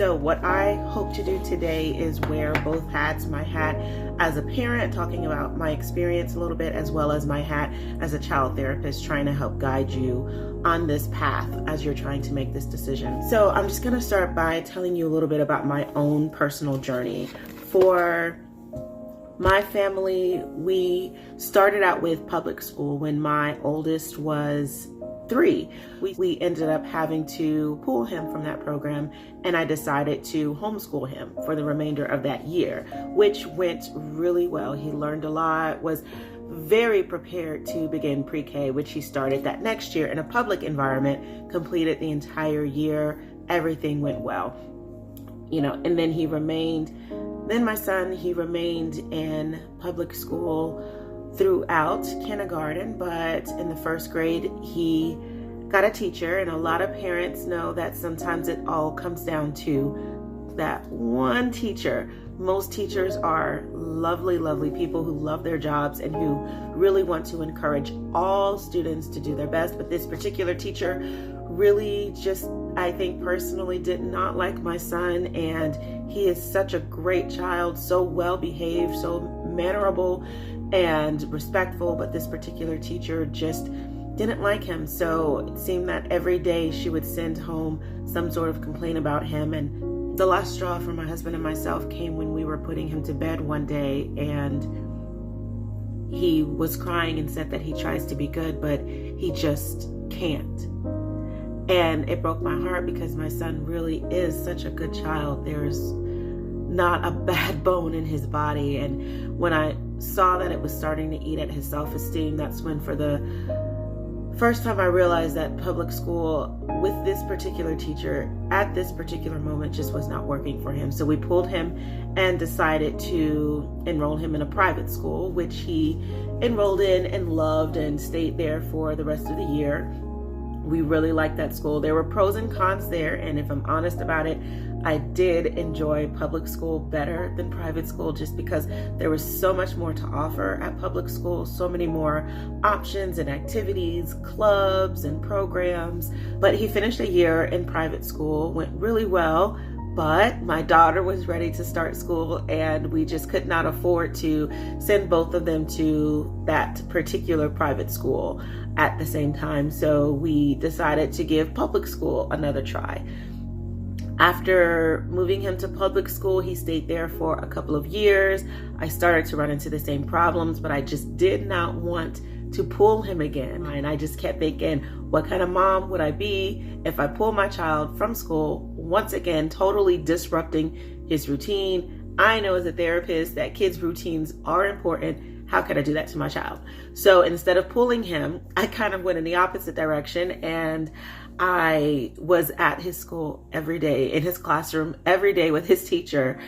So what I hope to do today is wear both hats, my hat as a parent, talking about my experience a little bit, as well as my hat as a child therapist, trying to help guide you on this path as you're trying to make this decision. So I'm just gonna start by telling you a little bit about my own personal journey. For my family, we started out with public school when my oldest was 3. We ended up having to pull him from that program, and I decided to homeschool him for the remainder of that year, which went really well. He learned a lot, was very prepared to begin pre-K, which he started that next year in a public environment, completed the entire year. Everything went well, and then he remained in public school throughout kindergarten, but in the first grade, he got a teacher. And a lot of parents know that sometimes it all comes down to that one teacher. Most teachers are lovely, lovely people who love their jobs and who really want to encourage all students to do their best. But this particular teacher really just, I think personally, did not like my son. And he is such a great child, so well behaved, so mannerable and respectful, but this particular teacher just didn't like him. So it seemed that every day she would send home some sort of complaint about him. And the last straw for my husband and myself came when we were putting him to bed one day, and he was crying and said that he tries to be good, but he just can't. And it broke my heart because my son really is such a good child. There's not a bad bone in his body. And when I saw that it was starting to eat at his self-esteem, that's when for the first time I realized that public school with this particular teacher at this particular moment just was not working for him. So we pulled him and decided to enroll him in a private school, which he enrolled in and loved and stayed there for the rest of the year. We really liked that school. There were pros and cons there, and if I'm honest about it, I did enjoy public school better than private school just because there was so much more to offer at public school, so many more options and activities, clubs and programs. But he finished a year in private school, went really well, but my daughter was ready to start school and we just could not afford to send both of them to that particular private school at the same time. So we decided to give public school another try. After moving him to public school, he stayed there for a couple of years. I started to run into the same problems, but I just did not want to pull him again. And I just kept thinking, what kind of mom would I be if I pull my child from school, once again, totally disrupting his routine? I know as a therapist that kids' routines are important. How could I do that to my child? So instead of pulling him, I kind of went in the opposite direction, and I was at his school every day, in his classroom every day with his teacher.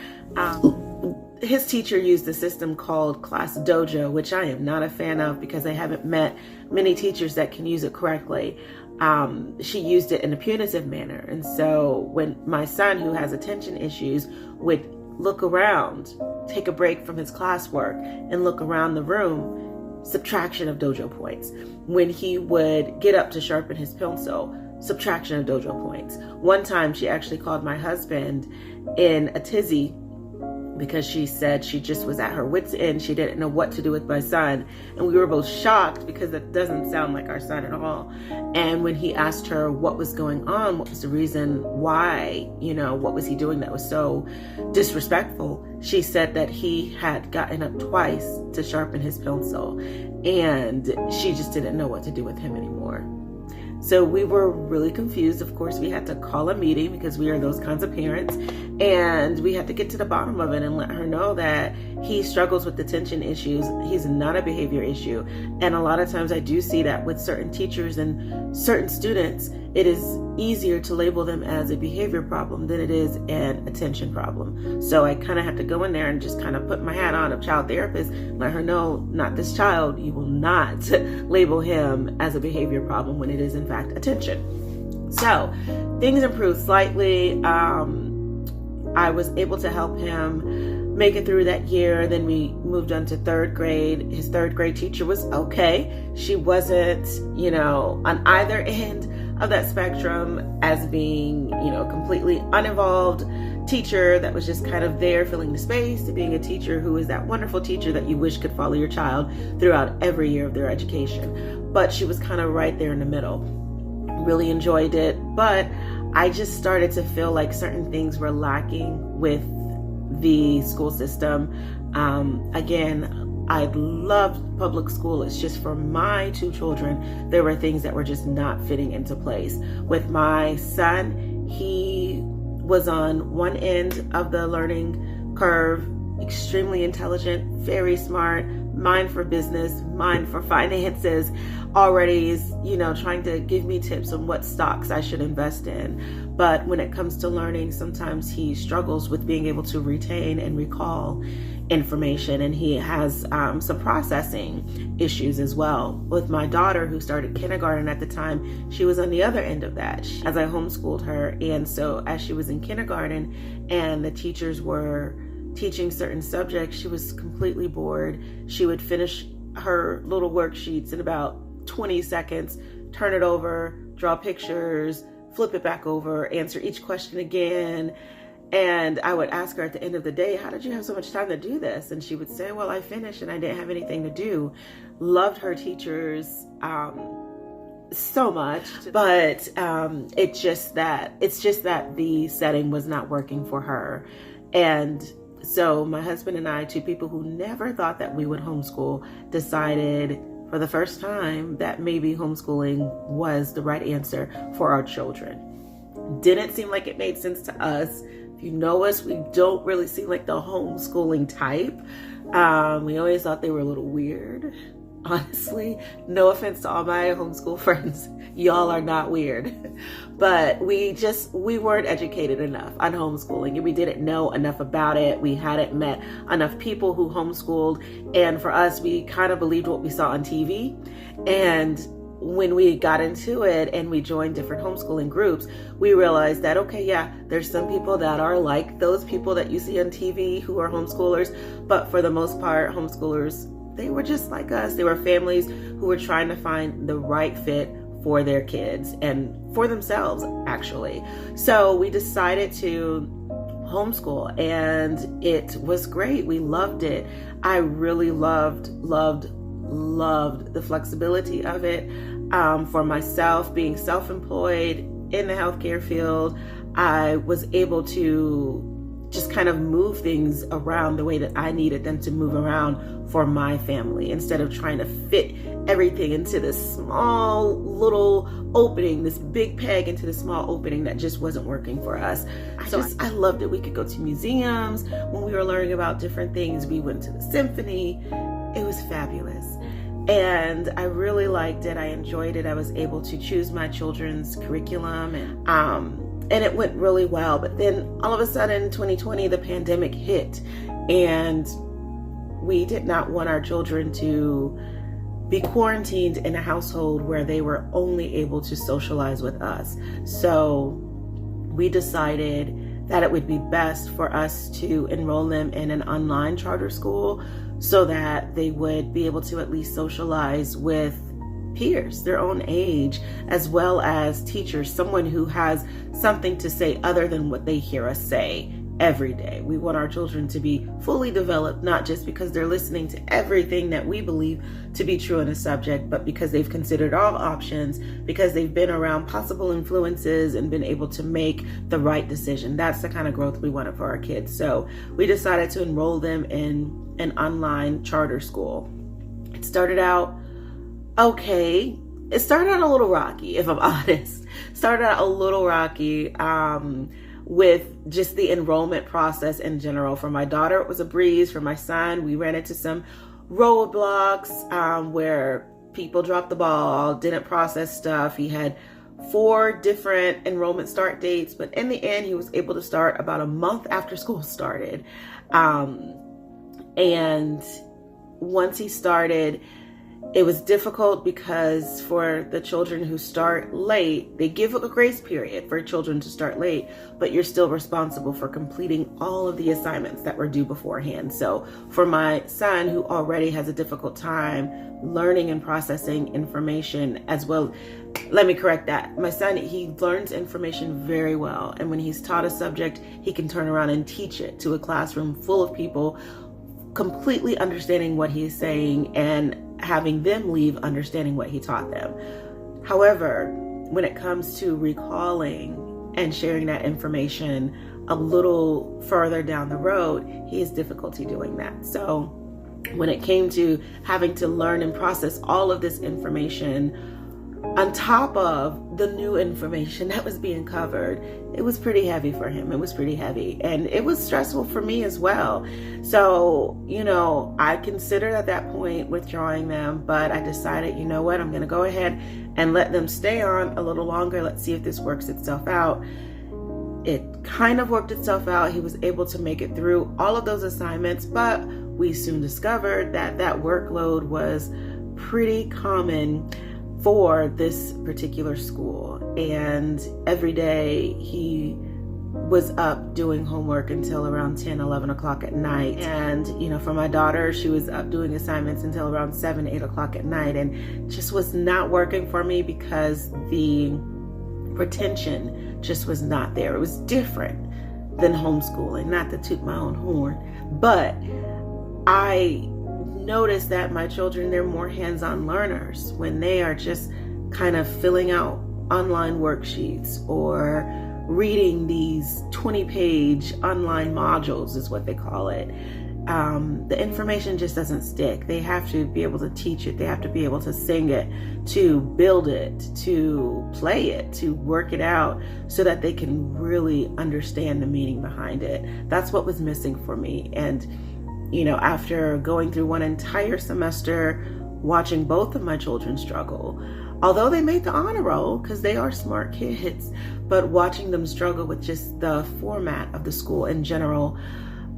His teacher used a system called Class Dojo, which I am not a fan of because I haven't met many teachers that can use it correctly. She used it in a punitive manner. And so when my son, who has attention issues, would look around, take a break from his classwork and look around the room, subtraction of dojo points. When he would get up to sharpen his pencil, subtraction of dojo points. One time she actually called my husband in a tizzy because she said she just was at her wit's end. She didn't know what to do with my son. And we were both shocked because that doesn't sound like our son at all. And when he asked her what was going on, what was the reason why, what was he doing that was so disrespectful, she said that he had gotten up twice to sharpen his pencil and she just didn't know what to do with him anymore. So we were really confused. Of course, we had to call a meeting because we are those kinds of parents, and we had to get to the bottom of it and let her know that he struggles with attention issues. He's not a behavior issue. And a lot of times I do see that with certain teachers and certain students, it is easier to label them as a behavior problem than it is an attention problem. So I kind of have to go in there and just kind of put my hat on of child therapist, let her know, not this child. You will not label him as a behavior problem when it is in fact attention. So things improved slightly. I was able to help him make it through that year. Then we moved on to third grade. His third grade teacher was okay. She wasn't, on either end of that spectrum as being, completely uninvolved teacher that was just kind of there filling the space, to being a teacher who is that wonderful teacher that you wish could follow your child throughout every year of their education. But she was kind of right there in the middle. Really enjoyed it, but I just started to feel like certain things were lacking with the school system. Again, I loved public school. It's just for my two children, there were things that were just not fitting into place. With my son, he was on one end of the learning curve, extremely intelligent, very smart, mind for business, mind for finances, already is, trying to give me tips on what stocks I should invest in. But when it comes to learning, sometimes he struggles with being able to retain and recall information, and he has some processing issues as well. With my daughter, who started kindergarten at the time, she was on the other end of that as I homeschooled her. And so as she was in kindergarten and the teachers were teaching certain subjects, she was completely bored. She would finish her little worksheets in about 20 seconds, turn it over, draw pictures, flip it back over, answer each question again. And I would ask her at the end of the day, how did you have so much time to do this? And she would say, well, I finished and I didn't have anything to do. Loved her teachers so much, but it's just that the setting was not working for her. And so my husband and I, two people who never thought that we would homeschool, decided for the first time that maybe homeschooling was the right answer for our children. Didn't seem like it made sense to us. If you know us, we don't really seem like the homeschooling type. We always thought they were a little weird, honestly. No offense to all my homeschool friends. Y'all are not weird. But we weren't educated enough on homeschooling, and we didn't know enough about it. We hadn't met enough people who homeschooled. And for us, we kind of believed what we saw on TV. And when we got into it and we joined different homeschooling groups, we realized that, okay, yeah, there's some people that are like those people that you see on TV who are homeschoolers. But for the most part, homeschoolers, they were just like us. They were families who were trying to find the right fit for their kids and for themselves, actually. So we decided to homeschool, and it was great. We loved it. I really loved the flexibility of it. For myself, being self-employed in the healthcare field, I was able to just kind of move things around the way that I needed them to move around for my family, instead of trying to fit everything into this small little opening, this big peg into the small opening that just wasn't working for us. I loved it. We could go to museums when we were learning about different things. We went to the symphony. It was fabulous. And I really liked it. I enjoyed it. I was able to choose my children's curriculum, and it went really well. But then all of a sudden, 2020, the pandemic hit, and we did not want our children to be quarantined in a household where they were only able to socialize with us. So we decided that it would be best for us to enroll them in an online charter school, so that they would be able to at least socialize with peers their own age, as well as teachers, someone who has something to say other than what they hear us say every day. We want our children to be fully developed, not just because they're listening to everything that we believe to be true in a subject, but because they've considered all options, because they've been around possible influences and been able to make the right decision. That's the kind of growth we wanted for our kids. So we decided to enroll them in an online charter school. It started out okay. It started out a little rocky, if I'm honest. Started out a little rocky with just the enrollment process in general. For my daughter, it was a breeze. For my son, we ran into some roadblocks where people dropped the ball, didn't process stuff. He had 4 different enrollment start dates, but in the end, he was able to start about a month after school started. And once he started, It was difficult because for the children who start late, they give a grace period for children to start late, but you're still responsible for completing all of the assignments that were due beforehand. So for my son, who already has a difficult time learning and processing information as well, let me correct that. My son, he learns information very well. And when he's taught a subject, he can turn around and teach it to a classroom full of people, completely understanding what he's saying and having them leave understanding what he taught them. However, when it comes to recalling and sharing that information a little further down the road, he has difficulty doing that. So when it came to having to learn and process all of this information on top of the new information that was being covered, it was pretty heavy for him. It was pretty heavy. And it was stressful for me as well. So, I considered at that point withdrawing them, but I decided, you know what, I'm going to go ahead and let them stay on a little longer. Let's see if this works itself out. It kind of worked itself out. He was able to make it through all of those assignments, but we soon discovered that that workload was pretty common for this particular school. And every day he was up doing homework until around 10, 11 o'clock at night. And, for my daughter, she was up doing assignments until around 7, 8 o'clock at night. And just was not working for me because the retention just was not there. It was different than homeschooling, not to toot my own horn, but I notice that my children, they're more hands-on learners when they are just kind of filling out online worksheets or reading these 20-page online modules is what they call it. The information just doesn't stick. They have to be able to teach it. They have to be able to sing it, to build it, to play it, to work it out so that they can really understand the meaning behind it. That's what was missing for me. And after going through one entire semester, watching both of my children struggle, although they made the honor roll because they are smart kids, but watching them struggle with just the format of the school in general,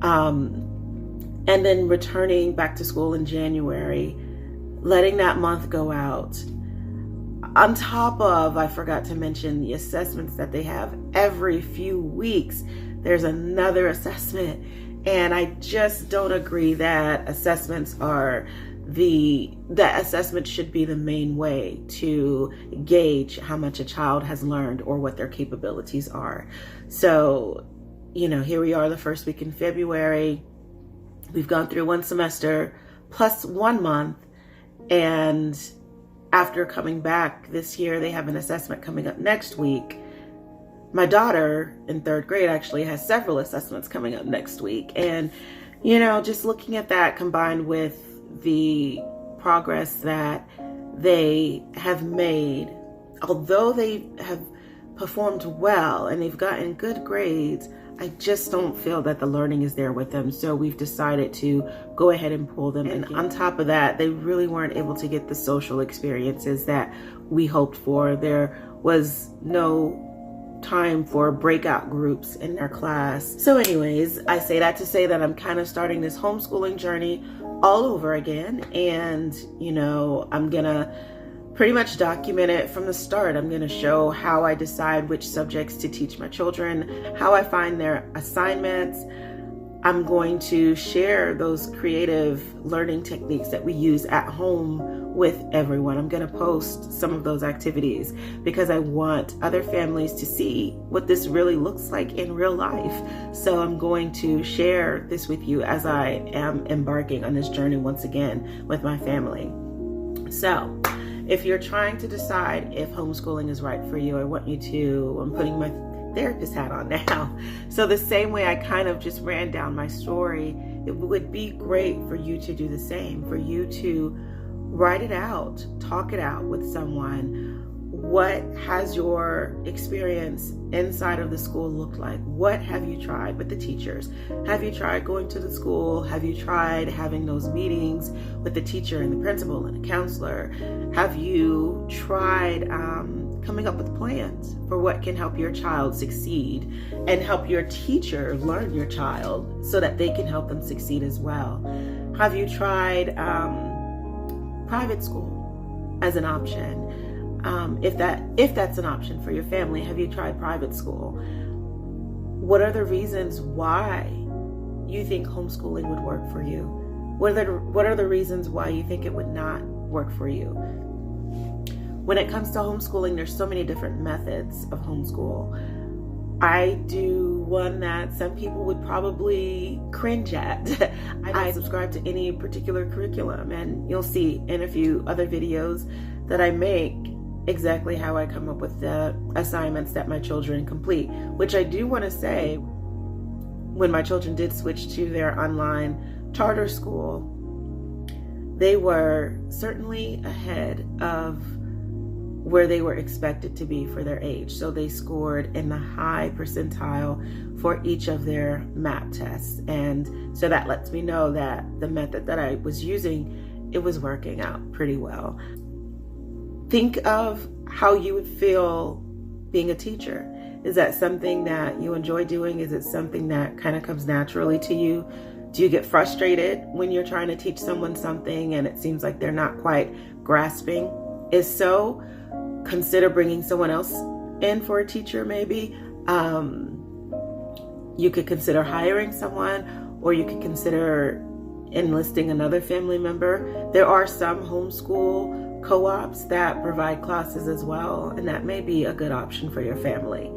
and then returning back to school in January, letting that month go out. On top of, I forgot to mention the assessments that they have every few weeks. There's another assessment. And I just don't agree that assessments should be the main way to gauge how much a child has learned or what their capabilities are. So, here we are the first week in February. We've gone through one semester plus 1 month. And after coming back this year, they have an assessment coming up next week. My daughter in 3rd grade actually has several assessments coming up next week. And, just looking at that combined with the progress that they have made, although they have performed well and they've gotten good grades, I just don't feel that the learning is there with them. So we've decided to go ahead and pull them. And on top of that, they really weren't able to get the social experiences that we hoped for. There was no time for breakout groups in their class. So anyways, I say that to say that I'm kind of starting this homeschooling journey all over again. And, I'm gonna pretty much document it from the start. I'm gonna show how I decide which subjects to teach my children, how I find their assignments. I'm going to share those creative learning techniques that we use at home with everyone. I'm going to post some of those activities because I want other families to see what this really looks like in real life. So I'm going to share this with you as I am embarking on this journey once again with my family. So if you're trying to decide if homeschooling is right for you, I want you to, I'm putting my therapist hat on now. So the same way I kind of just ran down my story, it would be great for you to do the same, for you to write it out, talk it out with someone. What has your experience inside of the school looked like? What have you tried with the teachers? Have you tried going to the school? Have you tried having those meetings with the teacher and the principal and the counselor? Have you tried coming up with plans for what can help your child succeed and help your teacher learn your child so that they can help them succeed as well? Have you tried private school as an option. If that's an option for your family, have you tried private school? What are the reasons why you think homeschooling would work for you? What are the reasons why you think it would not work for you? When it comes to homeschooling, there's so many different methods of homeschool. I do one that some people would probably cringe at. I subscribe to any particular curriculum, and you'll see in a few other videos that I make exactly how I come up with the assignments that my children complete, which I do want to say, when my children did switch to their online charter school, they were certainly ahead of where they were expected to be for their age. So they scored in the high percentile for each of their MAP tests. And so that lets me know that the method that I was using, it was working out pretty well. Think of how you would feel being a teacher. Is that something that you enjoy doing? Is it something that kind of comes naturally to you? Do you get frustrated when you're trying to teach someone something and it seems like they're not quite grasping? If so, consider bringing someone else in for a teacher maybe. You could consider hiring someone, or you could consider enlisting another family member. There are some homeschool co-ops that provide classes as well, and that may be a good option for your family.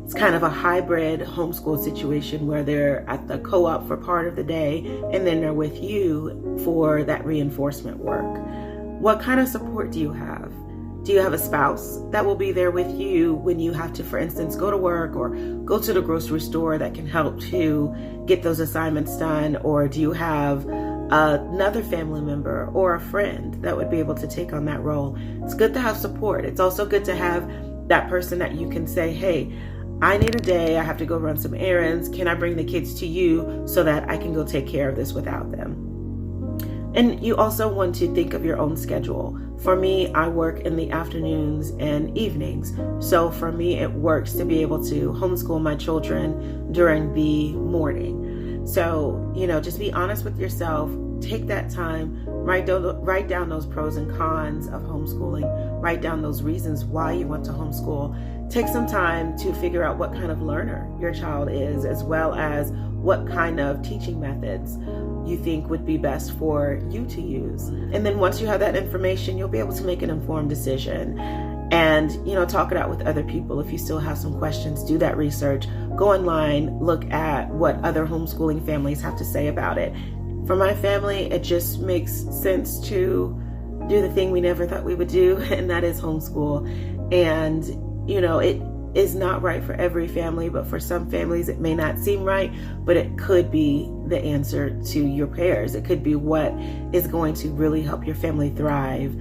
It's kind of a hybrid homeschool situation where they're at the co-op for part of the day and then they're with you for that reinforcement work. What kind of support do you have? Do you have a spouse that will be there with you when you have to, for instance, go to work or go to the grocery store that can help to get those assignments done? Or do you have another family member or a friend that would be able to take on that role? It's good to have support. It's also good to have that person that you can say, hey, I need a day, I have to go run some errands. Can I bring the kids to you so that I can go take care of this without them? And you also want to think of your own schedule. For me, I work in the afternoons and evenings. So for me, it works to be able to homeschool my children during the morning. So, just be honest with yourself. Take that time, write down those pros and cons of homeschooling, write down those reasons why you want to homeschool. Take some time to figure out what kind of learner your child is, as well as what kind of teaching methods you think would be best for you to use. And then once you have that information, you'll be able to make an informed decision and, talk it out with other people. If you still have some questions, do that research, go online, look at what other homeschooling families have to say about it. For my family, it just makes sense to do the thing we never thought we would do, and that is homeschool. And, it is not right for every family, but for some families it may not seem right, but it could be the answer to your prayers. It could be what is going to really help your family thrive.